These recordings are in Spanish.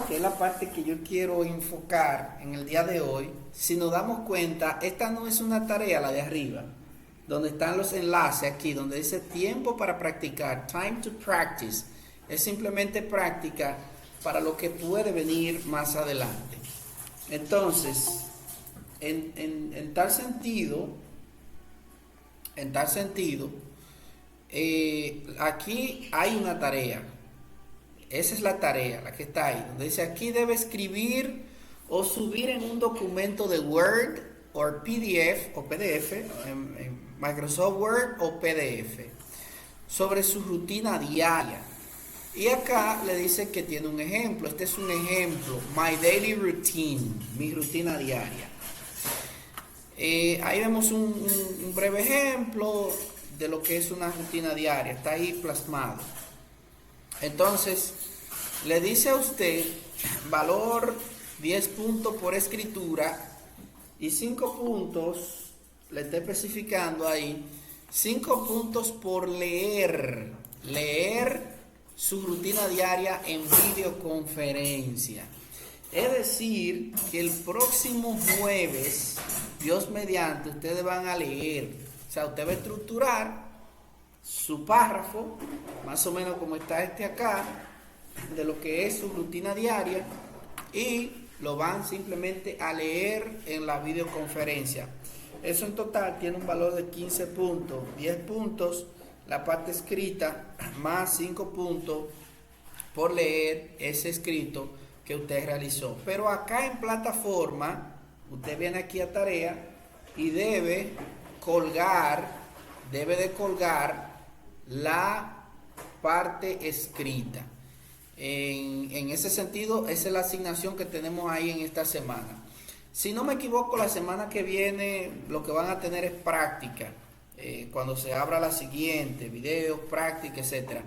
que es la parte que yo quiero enfocar en el día de hoy. Si nos damos cuenta, esta no es una tarea, la de arriba, donde están los enlaces aquí, donde dice tiempo para practicar, time to practice. Es simplemente práctica para lo que puede venir más adelante. Entonces, en tal sentido, aquí hay una tarea. Esa es la tarea, la que está ahí. Donde dice aquí debe escribir o subir en un documento de Word o PDF en Microsoft Word o PDF sobre su rutina diaria. Y acá le dice que tiene un ejemplo. Este es un ejemplo. My daily routine, mi rutina diaria. Ahí vemos un breve ejemplo de lo que es una rutina diaria. Está ahí plasmado. Entonces, le dice a usted valor 10 puntos por escritura y 5 puntos, le está especificando ahí, 5 puntos por leer su rutina diaria en videoconferencia. Es decir, que el próximo jueves, Dios mediante, ustedes van a leer. O sea, usted va a estructurar su párrafo, más o menos como está este acá, de lo que es su rutina diaria, y lo van simplemente a leer en la videoconferencia. Eso en total tiene un valor de 15 puntos, 10 puntos la parte escrita, más 5 puntos por leer ese escrito que usted realizó. Pero acá en plataforma, usted viene aquí a tarea y debe de colgar la parte escrita. En ese sentido, esa es la asignación que tenemos ahí en esta semana. Si no me equivoco, la semana que viene lo que van a tener es práctica. Cuando se abra la siguiente, videos, práctica, etcétera.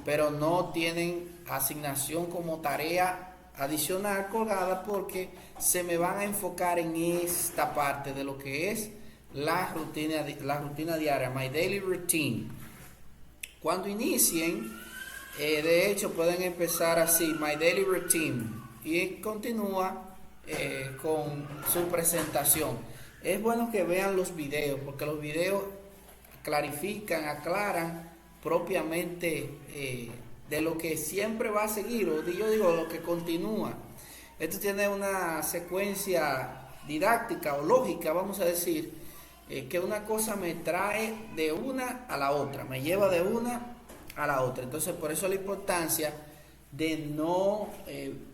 Pero no tienen asignación como tarea adicional colgada porque se me van a enfocar en esta parte de lo que es la rutina diaria, my daily routine. Cuando inicien, de hecho pueden empezar así, my daily routine, y continúa con su presentación. Es bueno que vean los videos porque los videos clarifican, aclaran propiamente de lo que siempre va a seguir, o yo digo lo que continúa. Esto tiene una secuencia didáctica o lógica, vamos a decir, que una cosa me trae de una a la otra, me lleva de una a la otra. Entonces, por eso la importancia de no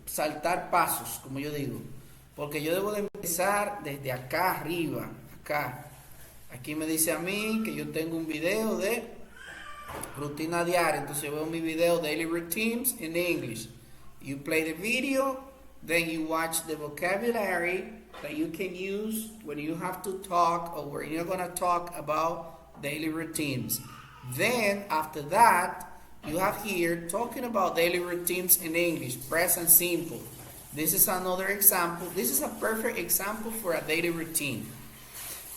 saltar pasos, como yo digo, porque yo debo de empezar desde acá arriba, acá. Aquí me dice a mí que yo tengo un video de rutina diaria, entonces yo veo mi video daily routines in English. You play the video, then you watch the vocabulary that you can use when you have to talk or when you're going to talk about daily routines. Then after that, you have here talking about daily routines in English, present simple. This is another example. This is a perfect example for a daily routine.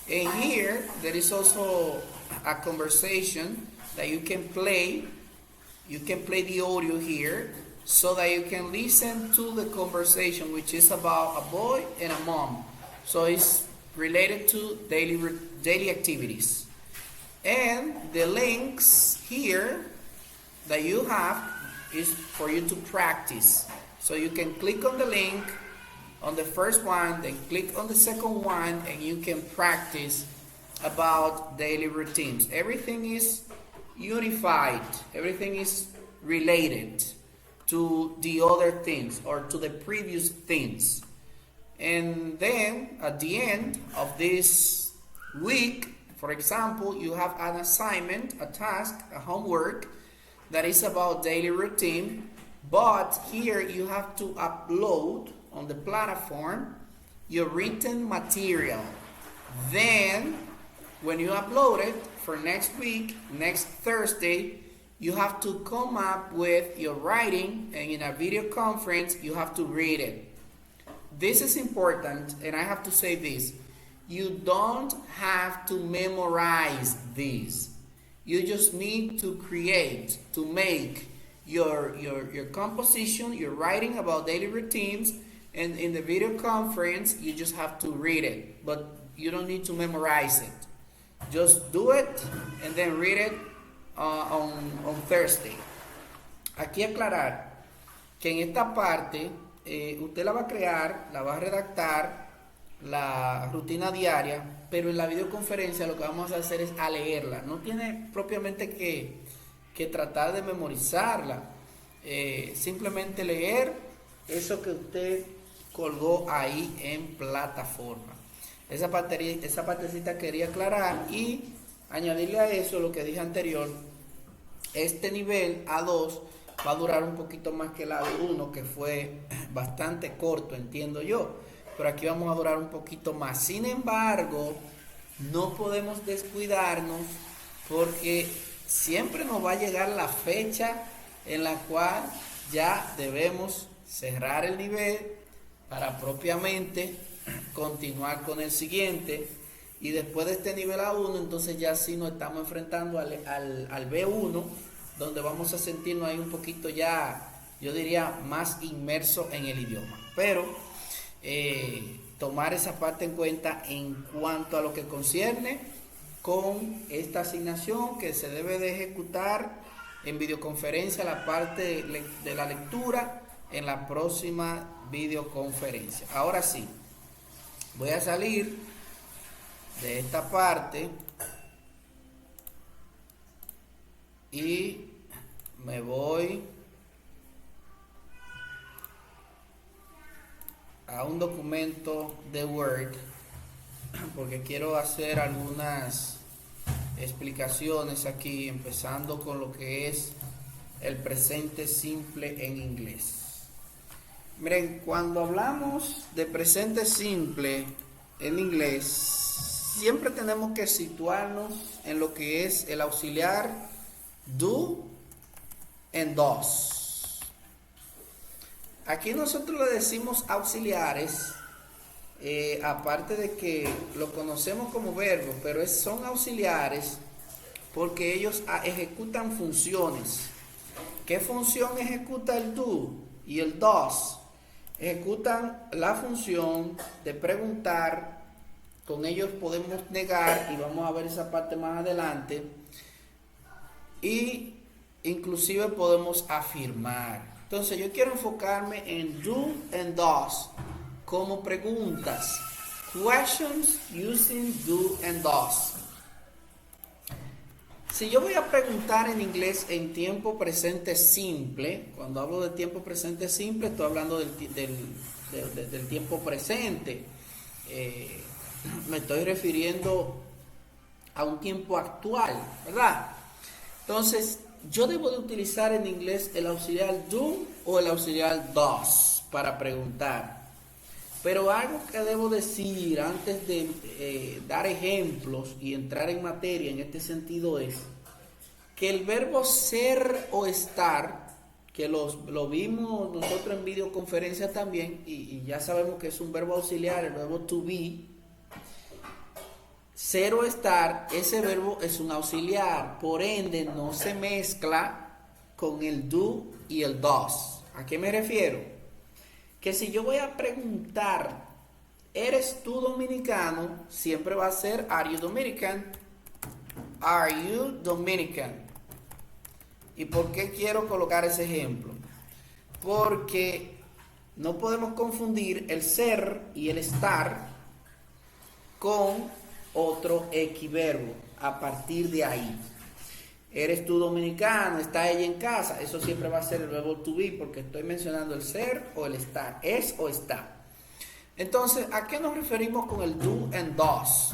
And here, there is also a conversation that you can play. You can play the audio here so that you can listen to the conversation, which is about a boy and a mom. So it's related to daily activities. And the links here that you have is for you to practice. So you can click on the link on the first one, then click on the second one, and you can practice about daily routines. Everything is unified, everything is related to the other things or to the previous things. And then at the end of this week, for example, you have an assignment, a task, a homework that is about daily routine, but here you have to upload on the platform your written material. Then when you upload it for next week, next Thursday, you have to come up with your writing, and in a video conference you have to read it. This is important, and I have to say this. You don't have to memorize these. You just need to create, to make your composition, your writing about daily routines, and in the video conference, you just have to read it, but you don't need to memorize it. Just do it and then read it on Thursday. Aquí aclarar que en esta parte usted la va a crear, la va a redactar, la rutina diaria, pero en la videoconferencia lo que vamos a hacer es a leerla. No tiene propiamente que tratar de memorizarla, simplemente leer eso que usted colgó ahí en plataforma. Esa partecita quería aclarar y añadirle a eso lo que dije anterior. Este nivel A2 va a durar un poquito más que el A1, que fue bastante corto, entiendo yo, pero aquí vamos a durar un poquito más. Sin embargo, no podemos descuidarnos porque siempre nos va a llegar la fecha en la cual ya debemos cerrar el nivel para propiamente continuar con el siguiente, y después de este nivel A1 entonces ya sí nos estamos enfrentando al B1, donde vamos a sentirnos ahí un poquito ya, yo diría, más inmerso en el idioma, pero tomar esa parte en cuenta en cuanto a lo que concierne con esta asignación que se debe de ejecutar en videoconferencia, la parte de la lectura en la próxima videoconferencia. Ahora sí, voy a salir de esta parte y me voy a un documento de Word porque quiero hacer algunas explicaciones aquí, empezando con lo que es el presente simple en inglés. Miren, cuando hablamos de presente simple en inglés, siempre tenemos que situarnos en lo que es el auxiliar do and does. Aquí nosotros le decimos auxiliares, aparte de que lo conocemos como verbo, pero son auxiliares porque ellos ejecutan funciones. ¿Qué función ejecuta el do y el does? Ejecutan la función de preguntar. Con ellos podemos negar, y vamos a ver esa parte más adelante, y inclusive podemos afirmar. Entonces yo quiero enfocarme en do and does como preguntas, questions using do and does. Si yo voy a preguntar en inglés en tiempo presente simple, cuando hablo de tiempo presente simple estoy hablando del tiempo presente, me estoy refiriendo a un tiempo actual, ¿verdad? Entonces, yo debo de utilizar en inglés el auxiliar do o el auxiliar does para preguntar. Pero algo que debo decir antes de dar ejemplos y entrar en materia en este sentido es que el verbo ser o estar, que lo vimos nosotros en videoconferencia también, y ya sabemos que es un verbo auxiliar, el verbo to be. Ser o estar, ese verbo es un auxiliar, por ende no se mezcla con el do y el does. ¿A qué me refiero? Que si yo voy a preguntar, ¿eres tú dominicano? Siempre va a ser, ¿are you Dominican? ¿Are you Dominican? ¿Y por qué quiero colocar ese ejemplo? Porque no podemos confundir el ser y el estar con otro equiverbo a partir de ahí. ¿Eres tú dominicano? ¿Está ella en casa? Eso siempre va a ser el verbo to be, porque estoy mencionando el ser o el estar, es o está. Entonces, ¿a qué nos referimos con el do and does?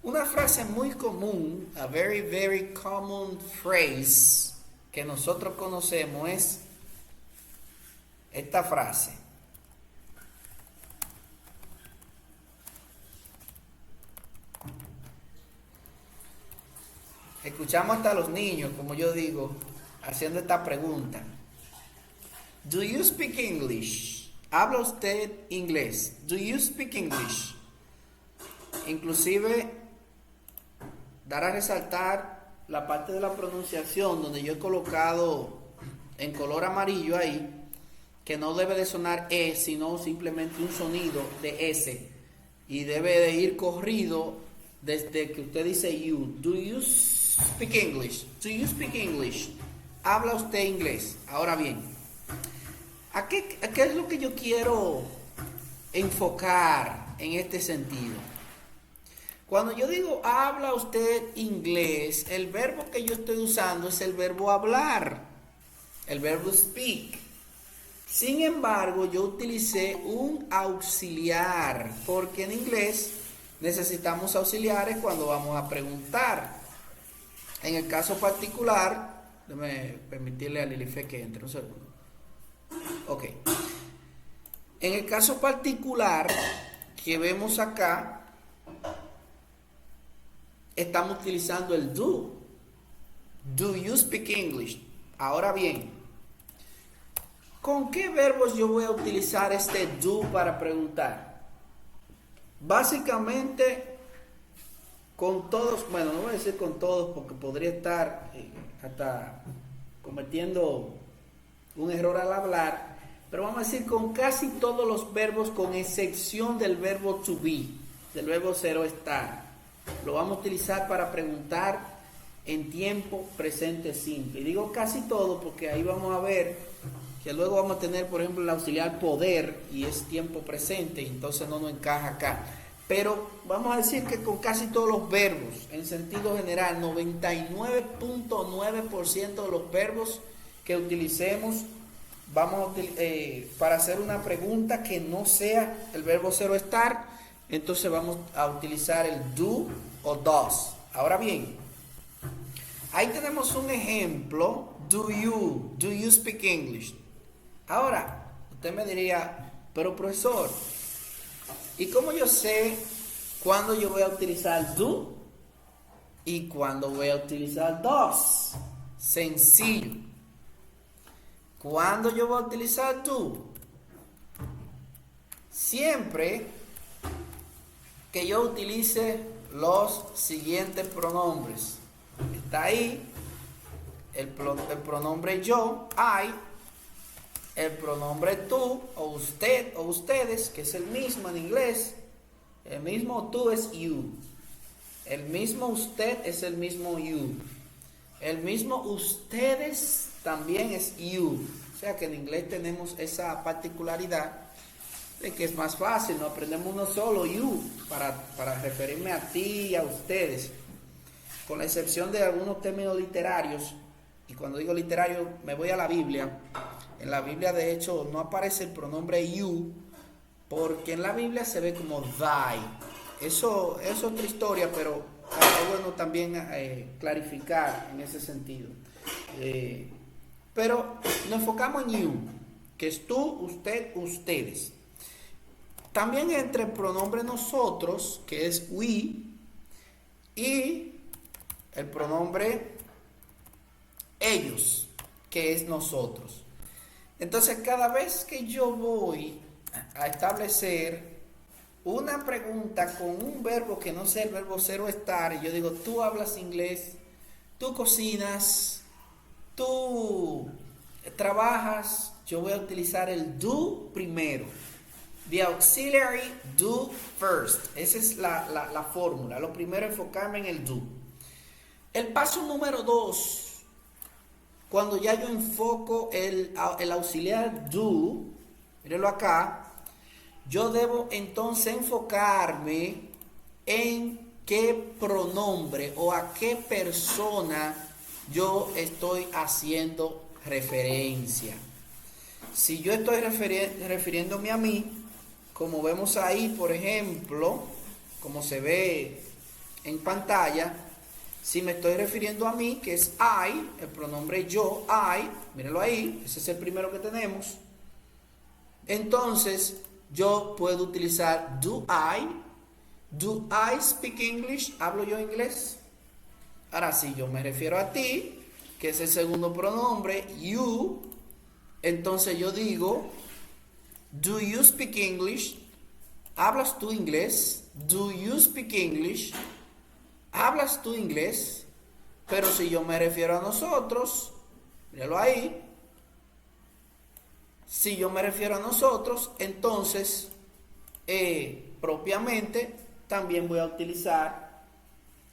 Una frase muy común, a very, very common phrase que nosotros conocemos es esta frase. Escuchamos hasta a los niños, como yo digo, haciendo esta pregunta. Do you speak English? ¿Habla usted inglés? Do you speak English? Inclusive, dar a resaltar la parte de la pronunciación donde yo he colocado en color amarillo ahí, que no debe de sonar E, sino simplemente un sonido de S. Y debe de ir corrido desde que usted dice you. Do you speak English? Do you speak English? ¿Habla usted inglés? Ahora bien, a qué es lo que yo quiero enfocar en este sentido? Cuando yo digo habla usted inglés, el verbo que yo estoy usando es el verbo hablar, el verbo speak. Sin embargo, yo utilicé un auxiliar, porque en inglés necesitamos auxiliares cuando vamos a preguntar. En el caso particular, déjame permitirle a Lilife que entre un segundo. Ok. En el caso particular que vemos acá, estamos utilizando el do. Do you speak English? Ahora bien, ¿con qué verbos yo voy a utilizar este do para preguntar? Básicamente, con todos, bueno, no voy a decir con todos porque podría estar hasta cometiendo un error al hablar, pero vamos a decir con casi todos los verbos, con excepción del verbo to be, del verbo ser o estar. Lo vamos a utilizar para preguntar en tiempo presente simple. Y digo casi todo porque ahí vamos a ver que luego vamos a tener, por ejemplo, el auxiliar poder y es tiempo presente, y entonces no nos encaja acá. Pero vamos a decir que con casi todos los verbos, en sentido general, 99.9% de los verbos que utilicemos, vamos a para hacer una pregunta que no sea el verbo ser o estar, entonces vamos a utilizar el do o does. Ahora bien, ahí tenemos un ejemplo, do you speak English? Ahora, usted me diría, pero profesor, ¿y cómo yo sé cuándo yo voy a utilizar do y cuándo voy a utilizar does? Sencillo. ¿Cuándo yo voy a utilizar do? Siempre que yo utilice los siguientes pronombres. Está ahí el pronombre yo, I, el pronombre tú o usted o ustedes, que es el mismo en inglés. El mismo tú es you. El mismo usted es el mismo you. El mismo ustedes también es you. O sea que en inglés tenemos esa particularidad de que es más fácil, no aprendemos uno solo, you, para referirme a ti y a ustedes. Con la excepción de algunos términos literarios, y cuando digo literario me voy a la Biblia. En la Biblia de hecho no aparece el pronombre you, porque en la Biblia se ve como thy. Eso es otra historia, pero es bueno también clarificar en ese sentido. Pero nos enfocamos en you, que es tú, usted, ustedes. También entre el pronombre nosotros, que es we, y el pronombre ellos, que es nosotros. Entonces, cada vez que yo voy a establecer una pregunta con un verbo que no sea el verbo ser o estar, y yo digo, tú hablas inglés, tú cocinas, tú trabajas, yo voy a utilizar el do primero. The auxiliary do first. Esa es la fórmula. Lo primero es enfocarme en el do. El paso número 2. Cuando ya yo enfoco el auxiliar do, mírenlo acá, yo debo entonces enfocarme en qué pronombre o a qué persona yo estoy haciendo referencia. Si yo estoy refiriéndome a mí, como vemos ahí, por ejemplo, como se ve en pantalla, si me estoy refiriendo a mí, que es I, el pronombre yo, I, mírenlo ahí, ese es el primero que tenemos. Entonces, yo puedo utilizar do I speak English? ¿Hablo yo inglés? Ahora, si yo me refiero a ti, que es el segundo pronombre, you, entonces yo digo, do you speak English? ¿Hablas tú inglés? Do you speak English? ¿Hablas tú inglés? Pero si yo me refiero a nosotros, míralo ahí, Si yo me refiero a nosotros, entonces propiamente también voy a utilizar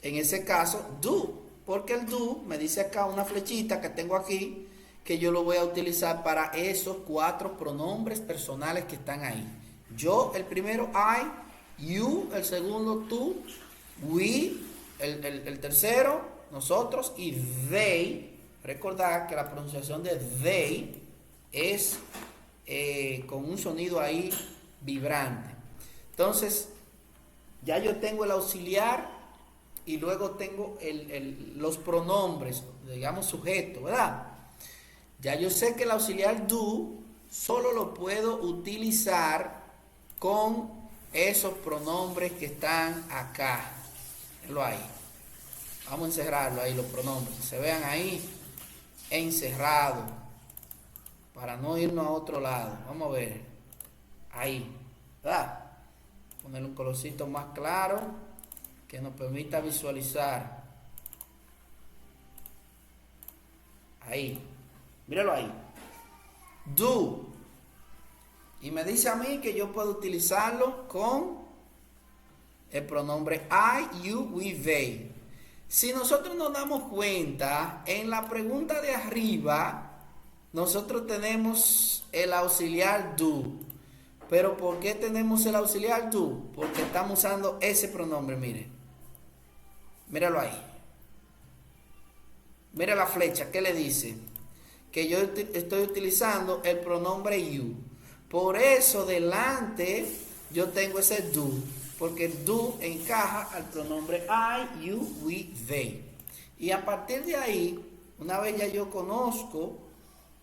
en ese caso do, porque el do me dice acá una flechita que tengo aquí que yo lo voy a utilizar para esos 4 pronombres personales que están ahí. Yo, el primero, I, you, el segundo, tú, we, el tercero, nosotros, y they. Recordar que la pronunciación de they es con un sonido ahí vibrante. Entonces, ya yo tengo el auxiliar y luego tengo los pronombres, digamos sujeto, ¿verdad? Ya yo sé que el auxiliar do solo lo puedo utilizar con esos pronombres que están acá. Véanlo ahí. Vamos a encerrarlo ahí, los pronombres. Que se vean ahí encerrados. Para no irnos a otro lado. Vamos a ver. Ahí. ¿Verdad? Poner un colorcito más claro que nos permita visualizar. Ahí. Míralo ahí. Do. Y me dice a mí que yo puedo utilizarlo con el pronombre I, you, we, they. Si nosotros nos damos cuenta, en la pregunta de arriba, nosotros tenemos el auxiliar do. Pero ¿por qué tenemos el auxiliar do? Porque estamos usando ese pronombre, mire. Míralo ahí. Mira la flecha, ¿qué le dice? Que yo estoy utilizando el pronombre you. Por eso delante yo tengo ese do. Porque do encaja al pronombre I, you, we, they. Y a partir de ahí, una vez ya yo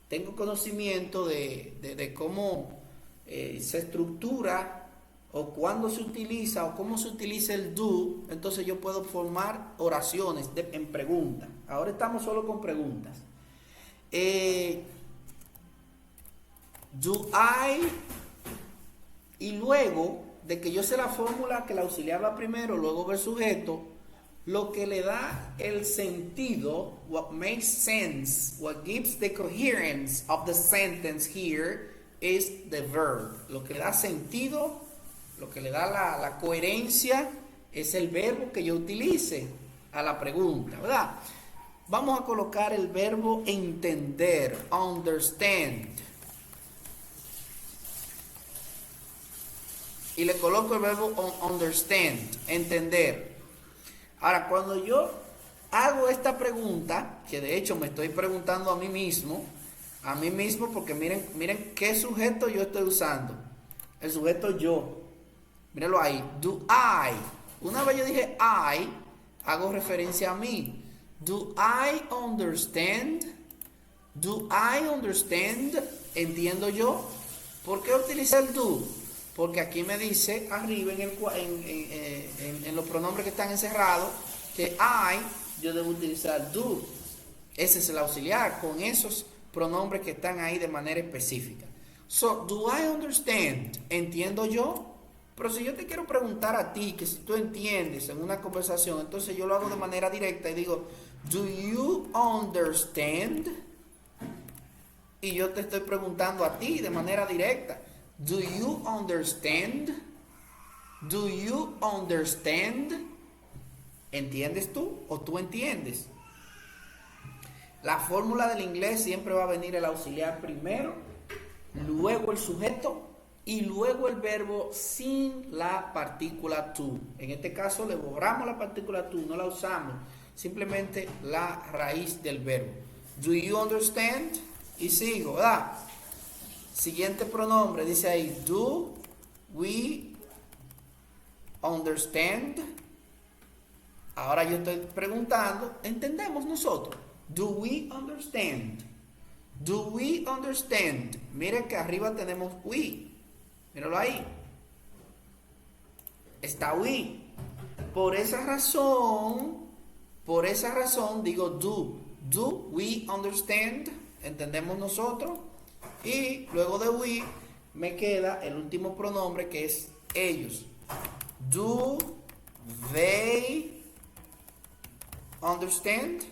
tengo conocimiento de cómo se estructura o cuándo se utiliza o cómo se utiliza el do, entonces yo puedo formar oraciones en preguntas. Ahora estamos solo con preguntas. Do I, y luego de que yo sé la fórmula que el auxiliar va primero, luego va el sujeto, lo que le da el sentido, what makes sense, what gives the coherence of the sentence here is the verb. Lo que le da sentido, lo que le da la coherencia es el verbo que yo utilice a la pregunta, ¿verdad? Vamos a colocar el verbo entender, understand. Y le coloco el verbo understand, entender. Ahora, cuando yo hago esta pregunta, que de hecho me estoy preguntando a mí mismo porque miren qué sujeto yo estoy usando. El sujeto yo. Mírenlo ahí. Do I. Una vez yo dije I, hago referencia a mí. Do I understand? Do I understand? ¿Entiendo yo? ¿Por qué utilicé el do? Porque aquí me dice arriba en los pronombres que están encerrados que yo debo utilizar do. Ese es el auxiliar con esos pronombres que están ahí de manera específica. So, do I understand? ¿Entiendo yo? Pero si yo te quiero preguntar a ti, que si tú entiendes en una conversación, entonces yo lo hago de manera directa y digo, do you understand? Y yo te estoy preguntando a ti de manera directa. Do you understand? Do you understand? ¿Entiendes tú o tú entiendes? La fórmula del inglés siempre va a venir el auxiliar primero, luego el sujeto y luego el verbo sin la partícula to. En este caso le borramos la partícula to, no la usamos, simplemente la raíz del verbo. Do you understand? Y sigo, ¿verdad? Siguiente pronombre, dice ahí, do we understand? Ahora yo estoy preguntando, ¿entendemos nosotros? Do we understand? Do we understand? Miren que arriba tenemos we. Míralo ahí. Está we. Por esa razón digo do. Do we understand? ¿Entendemos nosotros? Y luego de we me queda el último pronombre que es ellos. Do they understand?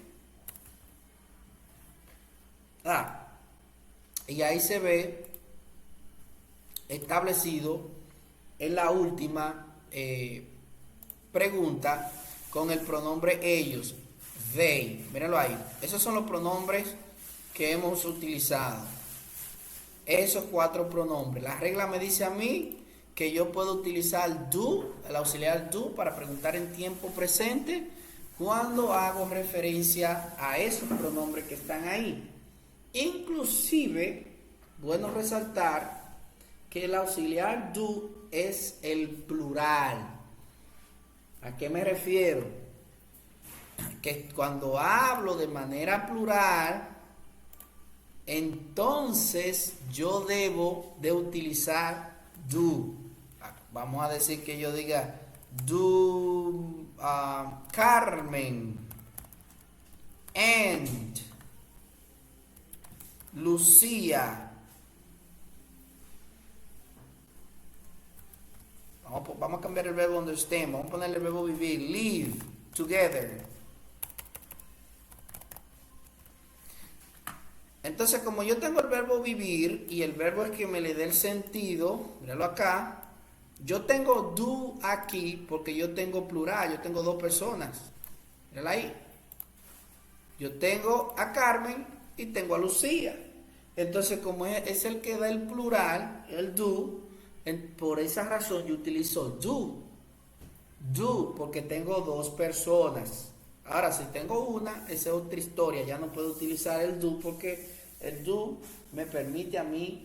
Y ahí se ve establecido en la última pregunta con el pronombre ellos, they. Mírenlo ahí. Esos son los pronombres que hemos utilizado. Esos 4 pronombres. La regla me dice a mí que yo puedo utilizar do, el auxiliar do, para preguntar en tiempo presente cuando hago referencia a esos pronombres que están ahí. Inclusive, bueno resaltar que el auxiliar do es el plural. ¿A qué me refiero? Que cuando hablo de manera plural, entonces yo debo de utilizar do. Vamos a decir que yo diga do Carmen and Lucía. Vamos a cambiar el verbo understand. Vamos a ponerle el verbo vivir. Live together. Entonces, como yo tengo el verbo vivir y el verbo es que me le dé el sentido, míralo acá. Yo tengo do aquí porque yo tengo plural, yo tengo 2 personas. Mírala ahí. Yo tengo a Carmen y tengo a Lucía. Entonces, como es el que da el plural, el do, por esa razón yo utilizo do. Do, porque tengo 2 personas. Ahora, si tengo una, esa es otra historia. Ya no puedo utilizar el do porque el do me permite a mí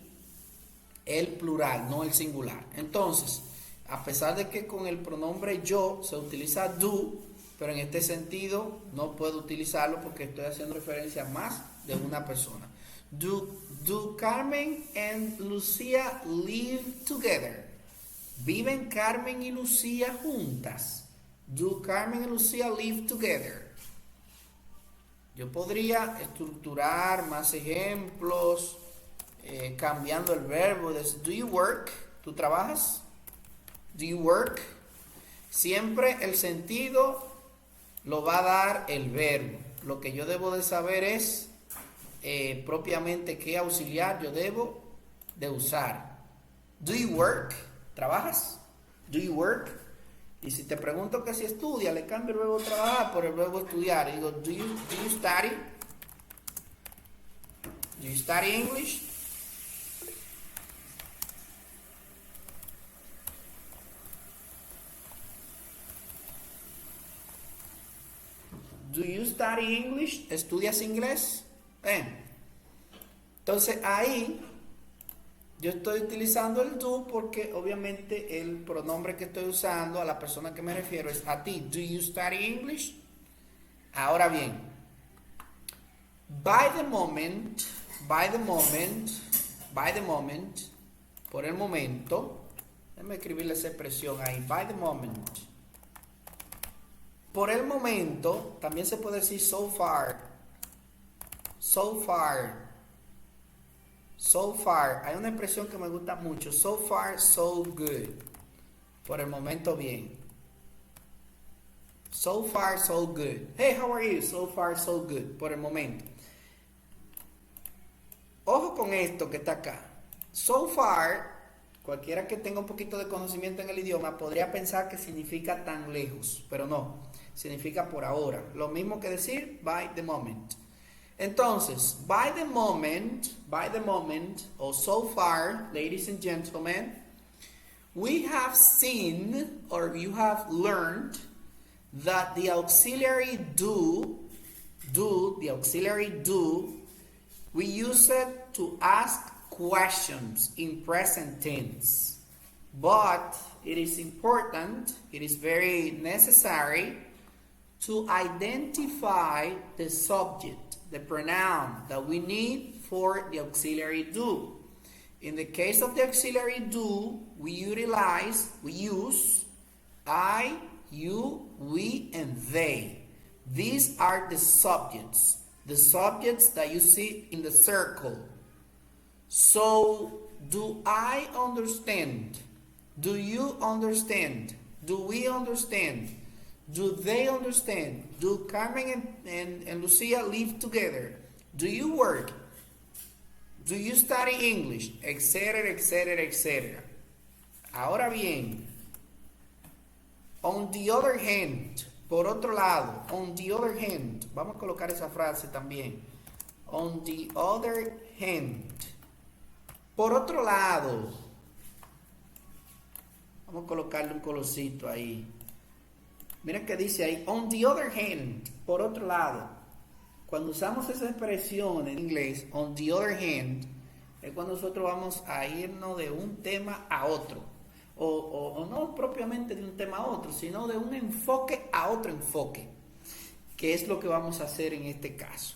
el plural, no el singular. Entonces, a pesar de que con el pronombre yo se utiliza do, pero en este sentido no puedo utilizarlo porque estoy haciendo referencia a más de una persona. Do Carmen and Lucía live together? ¿Viven Carmen y Lucía juntas? Do Carmen and Lucía live together? Yo podría estructurar más ejemplos, cambiando el verbo. Do you work? ¿Tú trabajas? Do you work? Siempre el sentido lo va a dar el verbo. Lo que yo debo de saber es propiamente qué auxiliar yo debo de usar. Do you work? ¿Trabajas? Do you work? Y si te pregunto que si estudia, le cambio el verbo trabajar por el verbo estudiar. Y digo, do you study? Do you study English? Do you study English? ¿Estudias inglés? Entonces ahí yo estoy utilizando el do porque obviamente el pronombre que estoy usando a la persona que me refiero es a ti. Do you study English? Ahora bien, by the moment, por el momento, déjame escribirle esa expresión ahí, by the moment. Por el momento, también se puede decir so far. So far. So far. Hay una expresión que me gusta mucho. So far, so good. Por el momento, bien. So far, so good. Hey, how are you? So far, so good. Por el momento. Ojo con esto que está acá. So far, cualquiera que tenga un poquito de conocimiento en el idioma podría pensar que significa tan lejos, pero no. Significa por ahora. Lo mismo que decir by the moment. Entonces, by the moment, or so far, ladies and gentlemen, we have seen, or you have learned, that the auxiliary do, we use it to ask questions in present tense. But it is important, it is very necessary to identify the subject, the pronoun that we need for the auxiliary do. In the case of the auxiliary do, we use I, you, we, and they. These are the subjects that you see in the circle. So, do I understand? Do you understand? Do we understand? Do they understand? Do Carmen and Lucia live together? Do you work? Do you study English? Etcétera, etcétera, etcétera. Ahora bien, on the other hand, por otro lado, on the other hand, vamos a colocar esa frase también. On the other hand, por otro lado, vamos a colocarle un colorcito ahí. Miren que dice ahí, on the other hand, por otro lado. Cuando usamos esa expresión en inglés, on the other hand, es cuando nosotros vamos a irnos de un tema a otro. O no propiamente de un tema a otro, sino de un enfoque a otro enfoque, que es lo que vamos a hacer en este caso.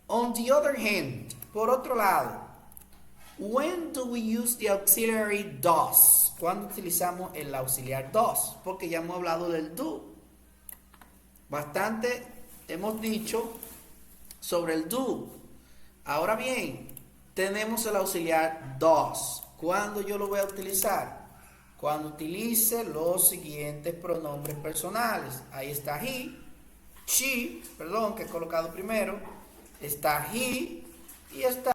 On the other hand, por otro lado, when do we use the auxiliary does? ¿Cuándo utilizamos el auxiliar does? Porque ya hemos hablado del do. Bastante hemos dicho sobre el do. Ahora bien, tenemos el auxiliar does. ¿Cuándo yo lo voy a utilizar? Cuando utilice los siguientes pronombres personales. Ahí está he, she, perdón, que he colocado primero. Está he y está